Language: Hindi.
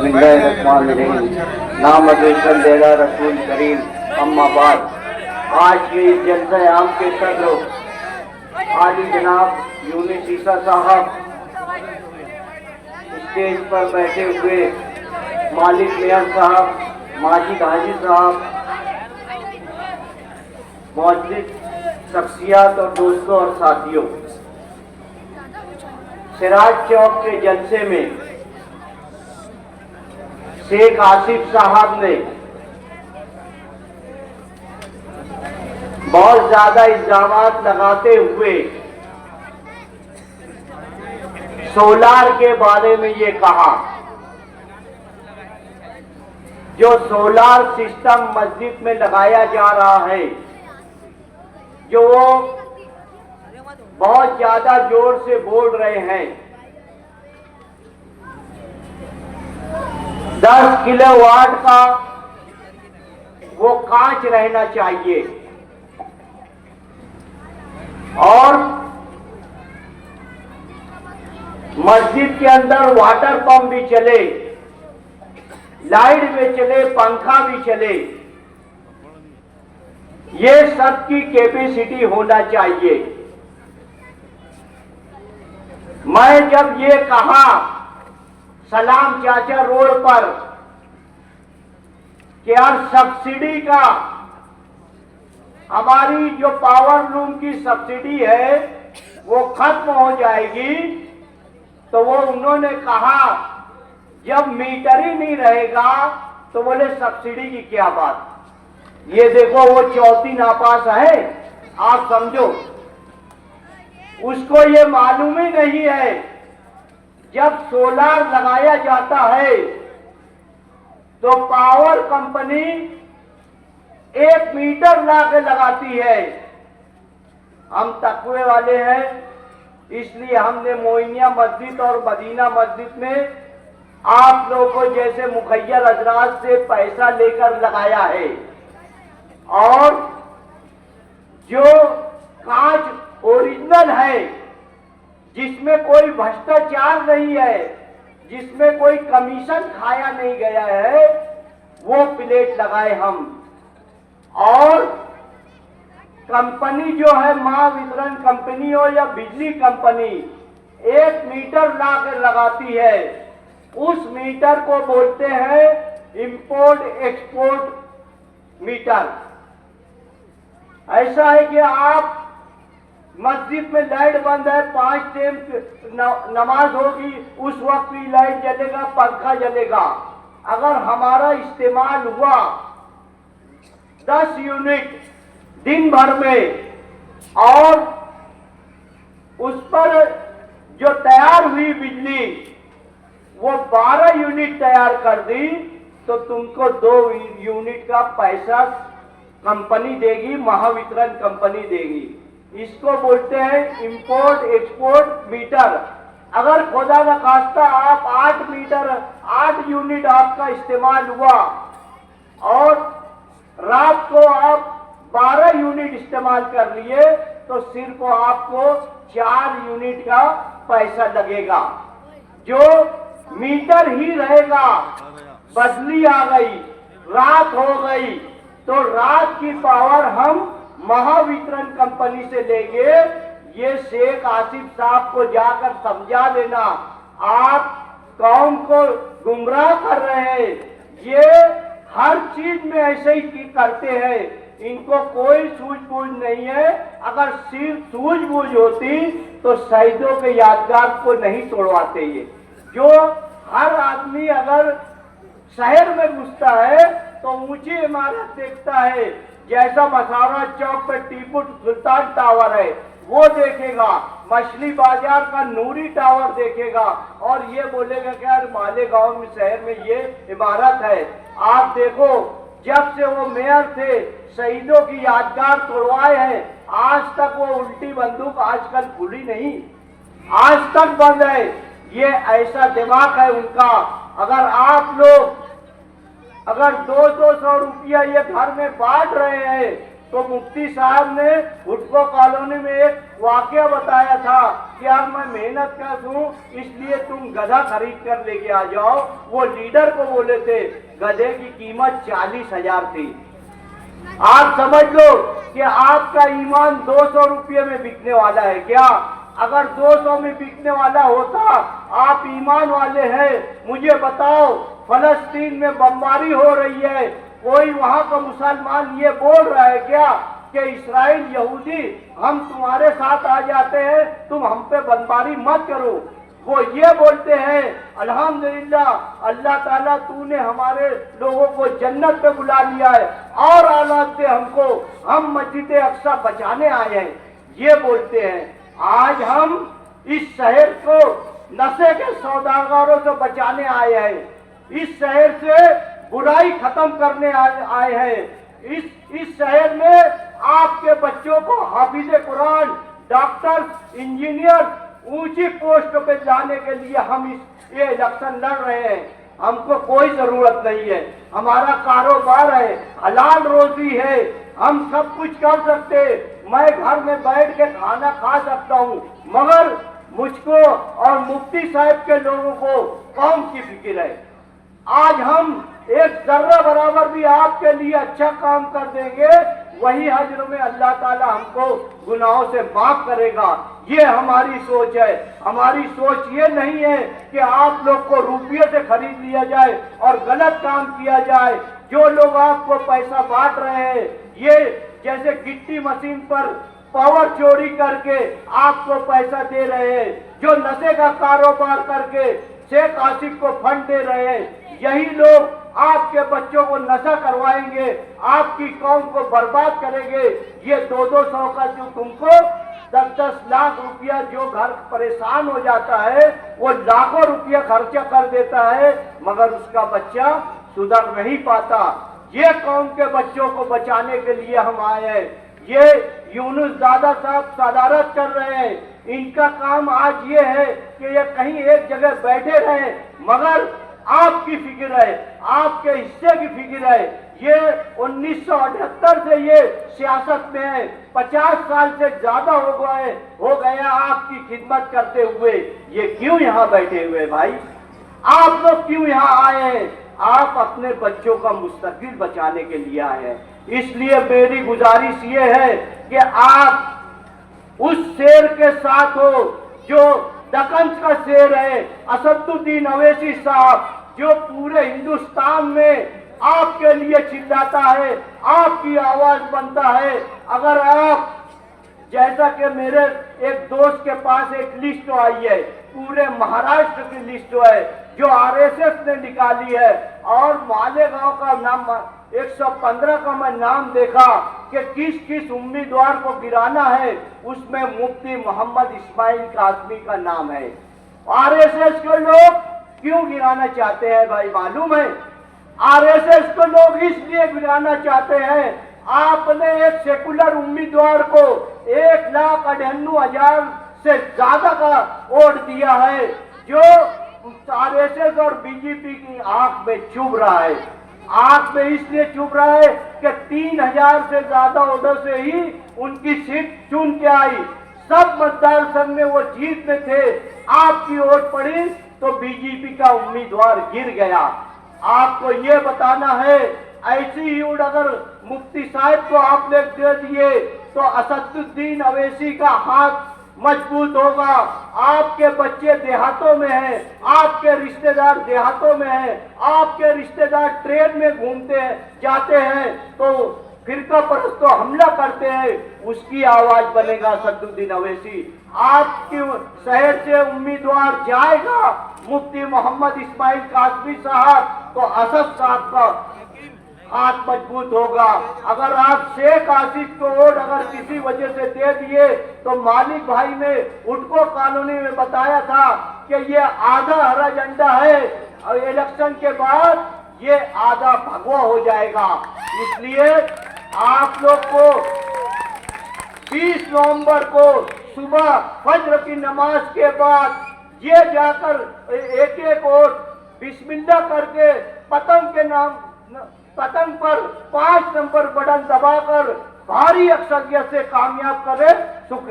बिस्मिल्लाहिर्रहमानिर्रहीम। नाम अल्लाह रसूल करीम अम्मा बाद। आज के इस जलसा आम के सदर आली जनाब यूनिस ईसा साहब, स्टेज पर बैठे हुए मालिक मेयर साहब, माजिद हाजी साहब, मौजूद शख्सियात और दोस्तों और साथियों, सिराज चौक के जलसे में शेख आसिफ साहब ने बहुत ज्यादा इल्जामात लगाते हुए सोलार के बारे में ये कहा। जो सोलार सिस्टम मस्जिद में लगाया जा रहा है, जो वो बहुत ज्यादा जोर से बोल रहे हैं, 10 किलोवाट का वो कांच रहना चाहिए और मस्जिद के अंदर वाटर पंप भी चले, लाइट भी चले, पंखा भी चले। ये सबकी कैपेसिटी होना चाहिए। मैं जब ये कहा सलाम चाचा रोड पर कि यार सब्सिडी का, हमारी जो पावर लूम की सब्सिडी है वो खत्म हो जाएगी, तो वो उन्होंने कहा जब मीटर ही नहीं रहेगा तो बोले सब्सिडी की क्या बात। ये देखो वो चौथी नापास है, आप समझो। उसको ये मालूम ही नहीं है जब सोलार लगाया जाता है तो पावर कंपनी 1 मीटर ला के लगाती है। हम तकवे वाले हैं, इसलिए हमने मोइनिया मस्जिद और मदीना मस्जिद में आप लोगों को जैसे मुखैयर हजरात से पैसा लेकर लगाया है और जो कांच ओरिजिनल है, जिसमें कोई भ्रष्टाचार नहीं है, जिसमें कोई कमीशन खाया नहीं गया है, वो प्लेट लगाए हम। और कंपनी जो है, महावितरण कंपनी हो या बिजली कंपनी, 1 मीटर ला कर लगाती है। उस मीटर को बोलते हैं इंपोर्ट एक्सपोर्ट मीटर। ऐसा है कि आप मस्जिद में लाइट बंद है, 5 टाइम नमाज होगी, उस वक्त भी लाइट जलेगा, पंखा जलेगा। अगर हमारा इस्तेमाल हुआ 10 यूनिट दिन भर में और उस पर जो तैयार हुई बिजली वो 12 यूनिट तैयार कर दी, तो तुमको 2 यूनिट का पैसा कंपनी देगी, महावितरण कंपनी देगी। इसको बोलते हैं इंपोर्ट एक्सपोर्ट मीटर। अगर खुदा न खास्ता आप 8 यूनिट आपका इस्तेमाल हुआ और रात को आप 12 यूनिट इस्तेमाल कर लिए, तो सिर्फ आपको 4 यूनिट का पैसा लगेगा। जो मीटर ही रहेगा, बदली आ गई, रात हो गई, तो रात की पावर हम महावितरण कंपनी से लेंगे। ये शेख आसिफ साहब को जाकर समझा देना, आप कौम को गुमराह कर रहे हैं। ये हर चीज में ऐसे ही करते हैं, इनको कोई सूझबूझ नहीं है। अगर सिर्फ सूझबूझ होती तो शहीदों के यादगार को नहीं तोड़वाते। ये जो हर आदमी अगर शहर में घुसता है तो ऊंची इमारत देखता है, जैसा मसारा चौक पे टीपू सुल्तान टावर है वो देखेगा, मछली बाजार का नूरी टावर देखेगा और ये बोलेगा कि यार मालेगांव में शहर में ये इमारत है। आप देखो, जब से वो मेयर थे शहीदों की यादगार तोड़वाए हैं, आज तक वो उल्टी बंदूक आजकल खुली नहीं, आज तक बंद है। ये ऐसा दिमाग है उनका। अगर आप लोग अगर 200 रुपया ये घर में बांट रहे हैं तो मुफ्ती साहब ने हुडको कॉलोनी में एक वाकया बताया था कि यार मैं मेहनत कर दूं इसलिए तुम गधा खरीद कर लेके आ जाओ। वो लीडर को बोले थे गधे की कीमत 40,000 थी। आप समझ लो कि आपका ईमान 200 रुपये में बिकने वाला है क्या? अगर 200 में बिकने वाला होता, आप ईमान वाले हैं, मुझे बताओ फलस्तीन में बमबारी हो रही है, कोई वहां का मुसलमान ये बोल रहा है क्या कि इस्राइल यहूदी हम तुम्हारे साथ आ जाते हैं, तुम हम पे बमबारी मत करो? वो ये बोलते हैं अल्हम्दुलिल्लाह अल्लाह ताला तूने हमारे लोगों को जन्नत पे बुला लिया है और औलाद दे हमको, हम मस्जिद अक्सा बचाने आए हैं, ये बोलते हैं। आज हम इस शहर को नशे के सौदागरों से बचाने आए हैं, इस शहर से बुराई खत्म करने आए हैं। इस शहर में आपके बच्चों को हाफिज कुरान, डॉक्टर, इंजीनियर ऊंची पोस्ट पे जाने के लिए हम ये इलेक्शन लड़ रहे हैं। हमको कोई जरूरत नहीं है, हमारा कारोबार है, हलाल रोजी है, हम सब कुछ कर सकते, मैं घर में बैठ के खाना खा सकता हूँ, मगर मुझको और मुफ्ती साहब के लोगों को कौम की फिक्र है। आज हम एक जर्रा बराबर भी आपके लिए अच्छा काम कर देंगे, वही हजर में अल्लाह ताला हमको गुनाहों से माफ करेगा। ये हमारी सोच है। हमारी सोच ये नहीं है कि आप लोग को रुपये से खरीद लिया जाए और गलत काम किया जाए। जो लोग आपको पैसा बांट रहे हैं, ये जैसे गिट्टी मशीन पर पावर चोरी करके आपको पैसा दे रहे हैं, जो नशे का कारोबार करके शेख आसिफ को फंड दे रहे हैं, यही लोग आपके बच्चों को नशा करवाएंगे, आपकी कौम को बर्बाद करेंगे। ये 200 का जो तुमको 10-10 लाख रुपया जो घर परेशान हो जाता है, वो लाखों रुपया खर्चा कर देता है, मगर उसका बच्चा सुधर नहीं पाता। ये कौम के बच्चों को बचाने के लिए हम आए हैं। ये यूनुस दादा साहब सदारत कर रहे हैं, इनका काम आज ये है कि ये कहीं एक जगह बैठे रहे, मगर आपकी फिक्र है, आपके हिस्से की फिक्र है। ये 1978 से ये सियासत में है, 50 साल से ज्यादा हो गया आपकी खिदमत करते हुए। ये क्यों यहाँ बैठे हुए भाई? आप लोग क्यों यहाँ आए हैं? आप अपने बच्चों का मुस्तकबिल बचाने के लिए आए हैं। इसलिए मेरी गुजारिश ये है कि आप उस शेर के साथ हो जो दक्कन का शेर है, असदुद्दीन अवैसी साहब, जो पूरे हिंदुस्तान में आपके लिए चिल्लाता है, आपकी आवाज बनता है। अगर आप, जैसा कि मेरे एक दोस्त के पास एक लिस्ट आई है, पूरे महाराष्ट्र की लिस्ट है जो आरएसएस ने निकाली है, और मालेगांव का नाम 115 का मैं नाम देखा कि किस किस उम्मीदवार को गिराना है, उसमें मुफ्ती मोहम्मद इस्माइल कासमी का नाम है। आरएसएस के लोग क्यों गिराना चाहते हैं भाई मालूम है? आरएसएस को लोग इसलिए गिराना चाहते हैं, आपने एक सेकुलर उम्मीदवार को 1,98,000 से ज्यादा का वोट दिया है, जो आरएसएस और बीजेपी की आंख में चुभ रहा है। आंख में इसलिए चुभ रहा है कि 3,000 से ज्यादा वोटों से ही उनकी सीट चुन के आई। सब मतदार संघ में वो जीत में थे, आपकी वोट पड़ी तो बीजेपी का उम्मीदवार गिर गया। आपको ये बताना है, ऐसी ही वोट अगर मुफ्ती साहब को आपने दे दिए तो असदुद्दीन अवैसी का हाथ मजबूत होगा। आपके बच्चे देहातों में हैं, आपके रिश्तेदार देहातों में हैं, आपके रिश्तेदार ट्रेन में घूमते हैं, जाते हैं तो फिरका परस्त तो हमला करते हैं, उसकी आवाज बनेगा असदुद्दीन अवैसी। आपके शहर से उम्मीदवार जाएगा मुफ्ती मोहम्मद इस्माइल कासमी साहब, तो असद साहब का हाथ मजबूत होगा। अगर आप शेख आसिफ को वोट अगर किसी वजह से दे दिए, तो मालिक भाई ने हुडको कॉलोनी में बताया था कि ये आधा हरा झंडा है और इलेक्शन के बाद ये आधा भगवा हो जाएगा। इसलिए आप लोग को 20 नवंबर को सुबह फज्र की नमाज के बाद ये जाकर एक एक वोट बिस्मिल्लाह करके पतंग पर 5 नंबर बटन दबाकर भारी अक्सरियत से कामयाब करे। शुक्रिया।